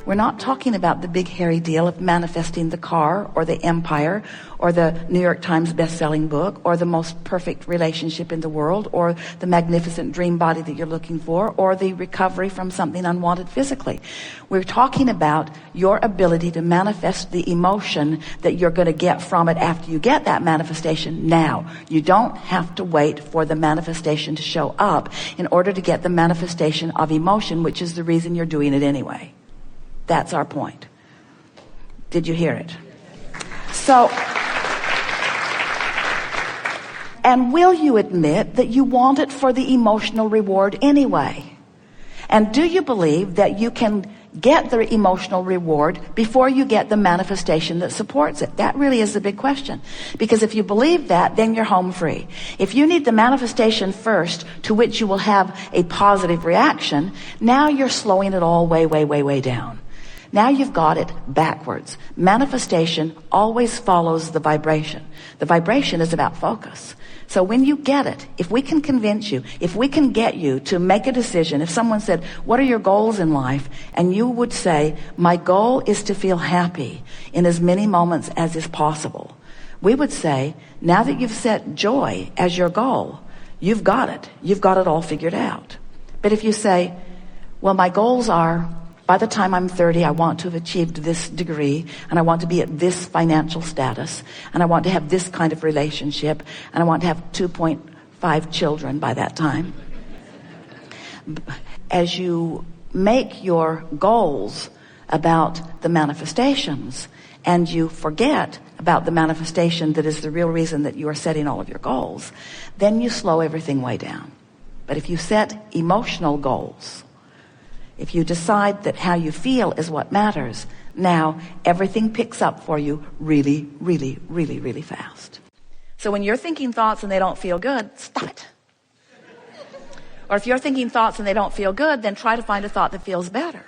We're not talking about the big hairy deal of manifesting the car or the empire or the New York Times best-selling book or the most perfect relationship in the world or the magnificent dream body that you're looking for or the recovery from something unwanted physically. We're talking about your ability to manifest the emotion that you're going to get from it after you get that manifestation now. You don't have to wait for the manifestation to show up in order to get the manifestation of emotion, which is the reason you're doing it anyway. That's our point. Did you hear it? So, and will you admit that you want it for the emotional reward anyway? And do you believe that you can get the emotional reward before you get the manifestation that supports it? That really is the big question. Because if you believe that, then you're home free. If you need the manifestation first, to which you will have a positive reaction, now you're slowing it all way down. Now you've got it backwards. Manifestation always follows the vibration. The vibration is about focus. So when you get it, if we can convince you, if we can get you to make a decision, if someone said, what are your goals in life? And you would say, my goal is to feel happy in as many moments as is possible. We would say, now that you've set joy as your goal, you've got it. You've got it all figured out. But if you say, well, my goals are, by the time I'm 30, I want to have achieved this degree, and I want to be at this financial status, and I want to have this kind of relationship, and I want to have 2.5 children by that time. As you make your goals about the manifestations, and you forget about the manifestation that is the real reason that you are setting all of your goals, then you slow everything way down. But if you set emotional goals, if you decide that how you feel is what matters, now everything picks up for you really fast. So when you're thinking thoughts and they don't feel good, stop it. Or if you're thinking thoughts and they don't feel good, then try to find a thought that feels better.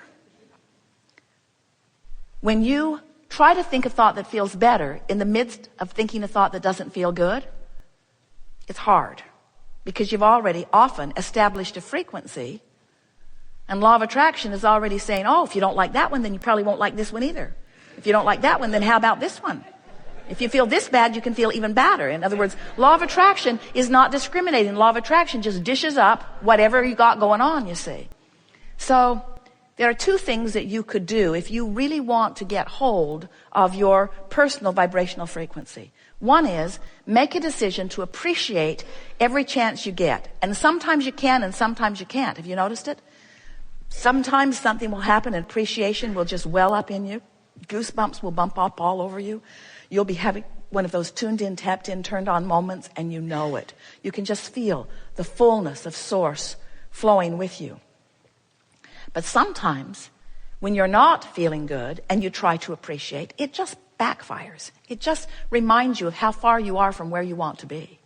When you try to think a thought that feels better in the midst of thinking a thought that doesn't feel good, it's hard because you've already often established a frequency. And law of attraction is already saying, oh, if you don't like that one, then you probably won't like this one either. If you don't like that one, then how about this one? If you feel this bad, you can feel even badder. In other words, law of attraction is not discriminating. Law of attraction just dishes up whatever you got going on, you see. So there are two things that you could do if you really want to get hold of your personal vibrational frequency. One is make a decision to appreciate every chance you get. And sometimes you can and sometimes you can't. Have you noticed it? Sometimes something will happen and appreciation will just well up in you. Goosebumps will bump up all over you. You'll be having one of those tuned in, tapped in, turned on moments, and you know it. You can just feel the fullness of source flowing with you. But sometimes when you're not feeling good and you try to appreciate, it just backfires. It just reminds you of how far you are from where you want to be.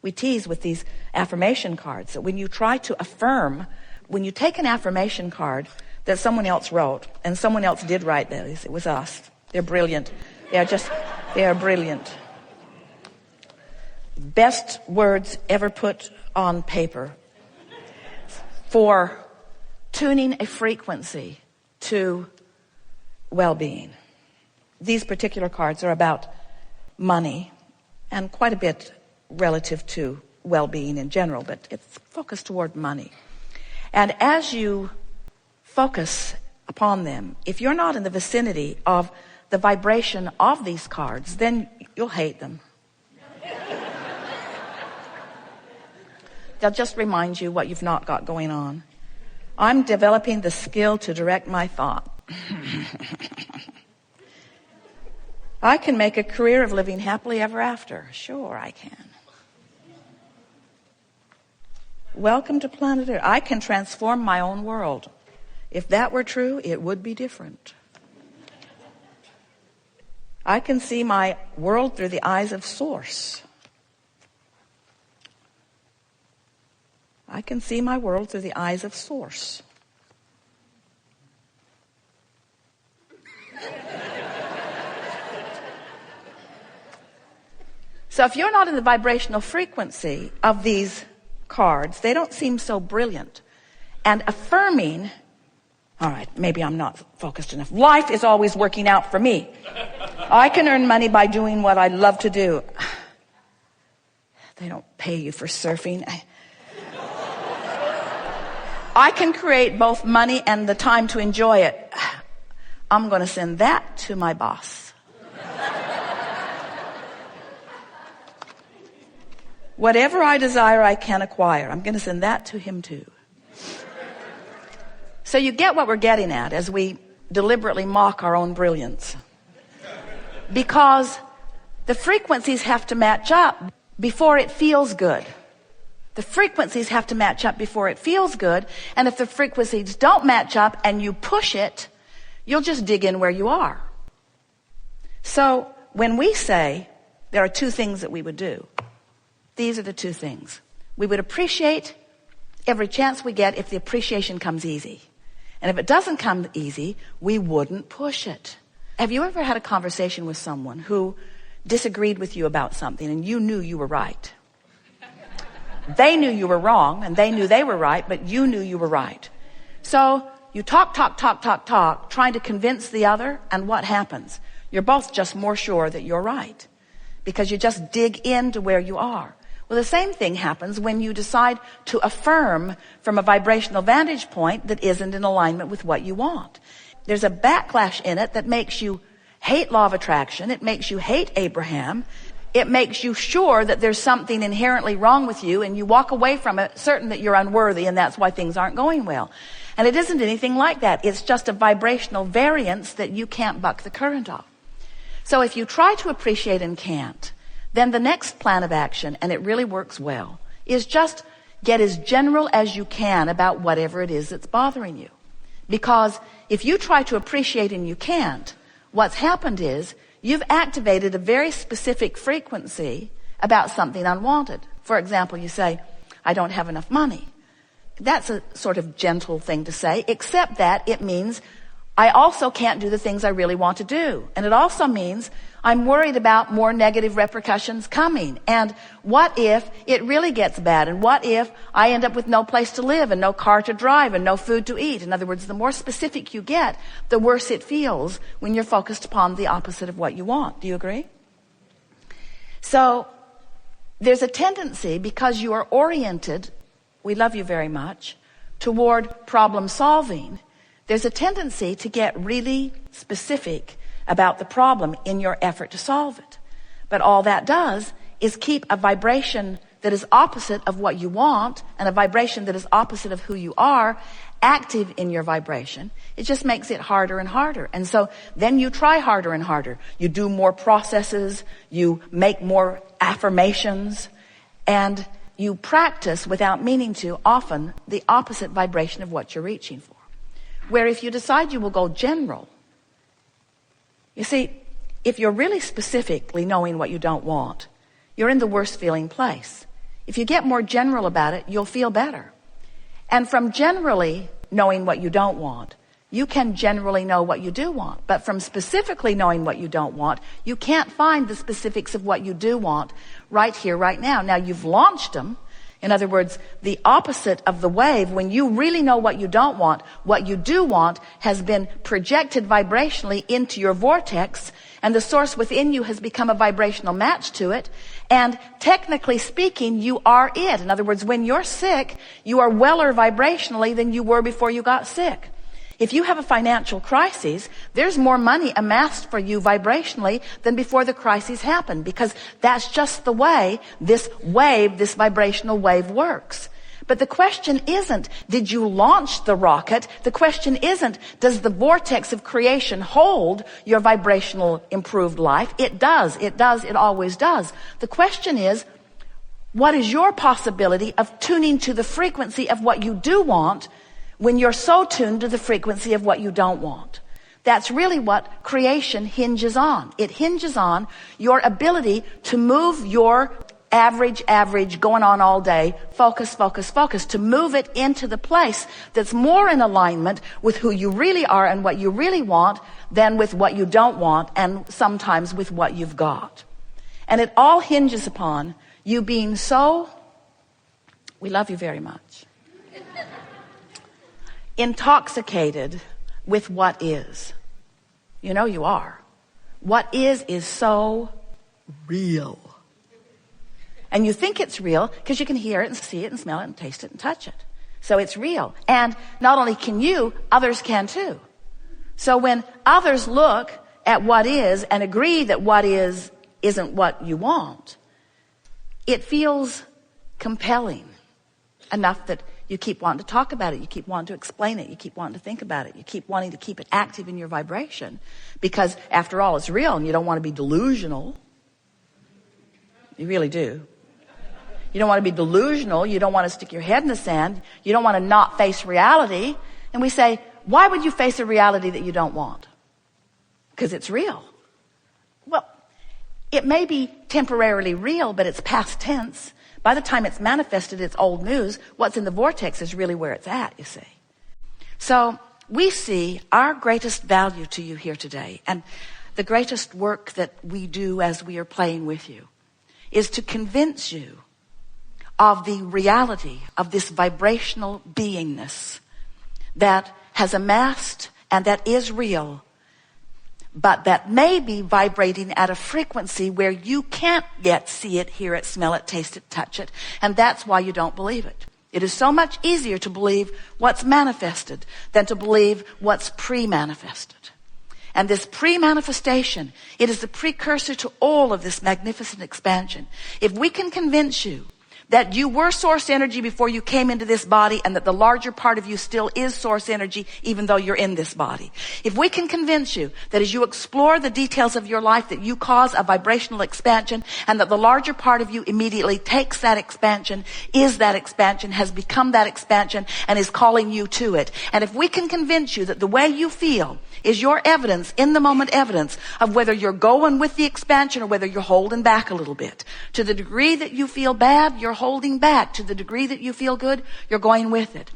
We tease with these affirmation cards that when you try to affirm, when you take an affirmation card that someone else wrote, and someone else did write these, it was us. They're brilliant. They are brilliant. Best words ever put on paper for tuning a frequency to well-being. These particular cards are about money and quite a bit relative to well-being in general, but it's focused toward money. And as you focus upon them, if you're not in the vicinity of the vibration of these cards, then you'll hate them. They'll just remind you what you've not got going on. I'm developing the skill to direct my thought. I can make a career of living happily ever after. Sure, I can. Welcome to planet Earth. I can transform my own world. If that were true, it would be different. I can see my world through the eyes of Source. I can see my world through the eyes of Source. So if you're not in the vibrational frequency of these cards, they don't seem so brilliant. And affirming All right, maybe I'm not focused enough. Life is always working out for me. I can earn money by doing what I love to do. They don't pay you for surfing. I can create both money and the time to enjoy it. I'm going to send that to my boss. Whatever I desire, I can acquire. I'm going to send that to him too. So you get what we're getting at as we deliberately mock our own brilliance. Because the frequencies have to match up before it feels good. The frequencies have to match up before it feels good. And if the frequencies don't match up and you push it, you'll just dig in where you are. So when we say there are two things that we would do, these are the two things. We would appreciate every chance we get if the appreciation comes easy. And if it doesn't come easy, we wouldn't push it. Have you ever had a conversation with someone who disagreed with you about something and you knew you were right? They knew you were wrong and they knew they were right, but you knew you were right. So you talk, trying to convince the other, and what happens? You're both just more sure that you're right because you just dig into where you are. Well, the same thing happens when you decide to affirm from a vibrational vantage point that isn't in alignment with what you want. There's a backlash in it that makes you hate law of attraction. It makes you hate Abraham. It makes you sure that there's something inherently wrong with you, and you walk away from it certain that you're unworthy, and that's why things aren't going well. And it isn't anything like that. It's just a vibrational variance that you can't buck the current of. So if you try to appreciate and can't, then the next plan of action, and it really works well, is just get as general as you can about whatever it is that's bothering you. Because if you try to appreciate and you can't, what's happened is you've activated a very specific frequency about something unwanted. For example, you say, I don't have enough money. That's a sort of gentle thing to say, except that it means I also can't do the things I really want to do. And it also means I'm worried about more negative repercussions coming. And what if it really gets bad? And what if I end up with no place to live and no car to drive and no food to eat? In other words, the more specific you get, the worse it feels when you're focused upon the opposite of what you want. Do you agree? So there's a tendency, because you are oriented, we love you very much, toward problem solving. There's a tendency to get really specific about the problem in your effort to solve it. But all that does is keep a vibration that is opposite of what you want and a vibration that is opposite of who you are active in your vibration. It just makes it harder and harder. And so then you try harder and harder. You do more processes, you make more affirmations, and you practice without meaning to often the opposite vibration of what you're reaching for. Where if you decide you will go general, you see, if you're really specifically knowing what you don't want, you're in the worst feeling place. If you get more general about it, you'll feel better. And from generally knowing what you don't want, you can generally know what you do want. But from specifically knowing what you don't want, you can't find the specifics of what you do want right here, right now. Now, you've launched them. In other words, the opposite of the wave, when you really know what you don't want, what you do want has been projected vibrationally into your vortex, and the source within you has become a vibrational match to it. And technically speaking, you are it. In other words, when you're sick, you are weller vibrationally than you were before you got sick. If you have a financial crisis, there's more money amassed for you vibrationally than before the crisis happened, because that's just the way this wave, this vibrational wave works. But the question isn't, did you launch the rocket? The question isn't, does the vortex of creation hold your vibrational improved life? It does, it always does. The question is, what is your possibility of tuning to the frequency of what you do want when you're so tuned to the frequency of what you don't want? That's really what creation hinges on. It hinges on your ability to move your average, going on all day, focus, to move it into the place that's more in alignment with who you really are and what you really want than with what you don't want and sometimes with what you've got. And it all hinges upon you being so, we love you very much, intoxicated with what is. You know you are. What is so real. And you think it's real because you can hear it and see it and smell it and taste it and touch it. So it's real. And not only can you, others can too. So when others look at what is and agree that what is isn't what you want, it feels compelling enough that you keep wanting to talk about it. You keep wanting to explain it. You keep wanting to think about it. You keep wanting to keep it active in your vibration because after all, it's real and you don't want to be delusional. You really do. You don't want to be delusional. You don't want to stick your head in the sand. You don't want to not face reality. And we say, why would you face a reality that you don't want? Because it's real. Well, it may be temporarily real, but it's past tense. By the time it's manifested, it's old news. What's in the vortex is really where it's at, you see. So we see our greatest value to you here today, and the greatest work that we do as we are playing with you is to convince you of the reality of this vibrational beingness that has amassed and that is real, but that may be vibrating at a frequency where you can't yet see it, hear it, smell it, taste it, touch it, and that's why you don't believe it. It is so much easier to believe what's manifested than to believe what's pre-manifested. And this pre-manifestation, it is the precursor to all of this magnificent expansion. If we can convince you that you were source energy before you came into this body and that the larger part of you still is source energy even though you're in this body. If we can convince you that as you explore the details of your life that you cause a vibrational expansion and that the larger part of you immediately takes that expansion, is that expansion, has become that expansion and is calling you to it. And if we can convince you that the way you feel is your evidence, in the moment evidence of whether you're going with the expansion or whether you're holding back a little bit. To the degree that you feel bad, you're holding back. To the degree that you feel good, you're going with it.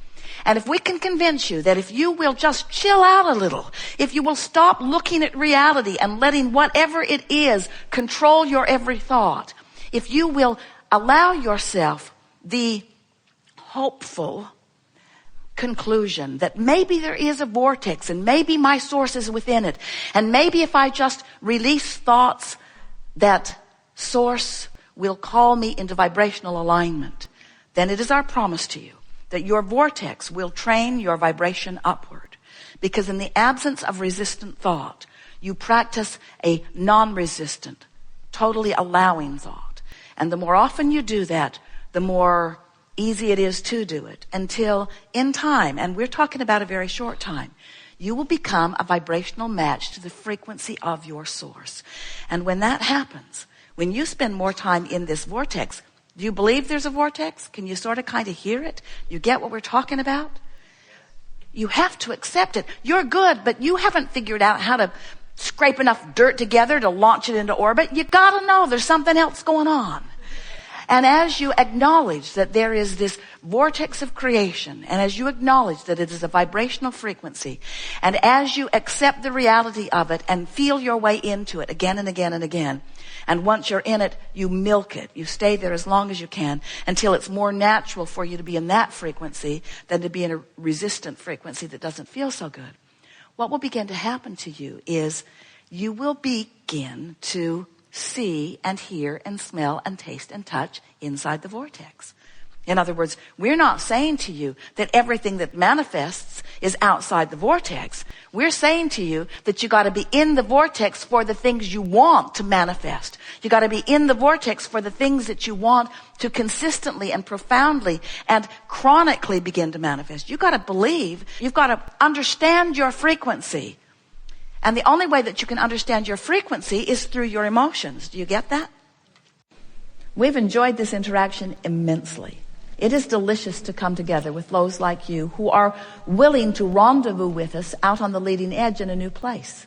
And if we can convince you that if you will just chill out a little, if you will stop looking at reality and letting whatever it is control your every thought, if you will allow yourself the hopeful conclusion that maybe there is a vortex and maybe my source is within it, and maybe if I just release thoughts, that source will call me into vibrational alignment, then it is our promise to you that your vortex will train your vibration upward. Because in the absence of resistant thought, you practice a non-resistant, totally allowing thought. And the more often you do that, the more easy it is to do it, until in time, and we're talking about a very short time, you will become a vibrational match to the frequency of your source. And when that happens, when you spend more time in this vortex, do you believe there's a vortex? Can you sort of kind of hear it? You get what we're talking about? You have to accept it. You're good, but you haven't figured out how to scrape enough dirt together to launch it into orbit. You gotta know there's something else going on. And as you acknowledge that there is this vortex of creation, and as you acknowledge that it is a vibrational frequency, and as you accept the reality of it and feel your way into it again and again and again, and once you're in it, you milk it. You stay there as long as you can until it's more natural for you to be in that frequency than to be in a resistant frequency that doesn't feel so good. What will begin to happen to you is you will begin to see and hear and smell and taste and touch inside the vortex. In other words, we're not saying to you that everything that manifests is outside the vortex. We're saying to you that you got to be in the vortex for the things you want to manifest. You got to be in the vortex for the things that you want to consistently and profoundly and chronically begin to manifest. You got to believe, you've got to understand your frequency. And the only way that you can understand your frequency is through your emotions. Do you get that? We've enjoyed this interaction immensely. It is delicious to come together with those like you who are willing to rendezvous with us out on the leading edge in a new place.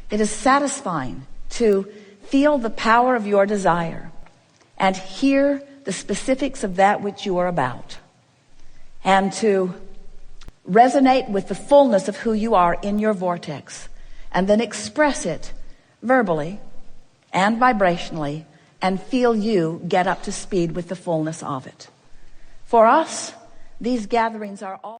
It is satisfying to feel the power of your desire and hear the specifics of that which you are about, and to resonate with the fullness of who you are in your vortex, and then express it verbally and vibrationally and feel you get up to speed with the fullness of it. For us, these gatherings are all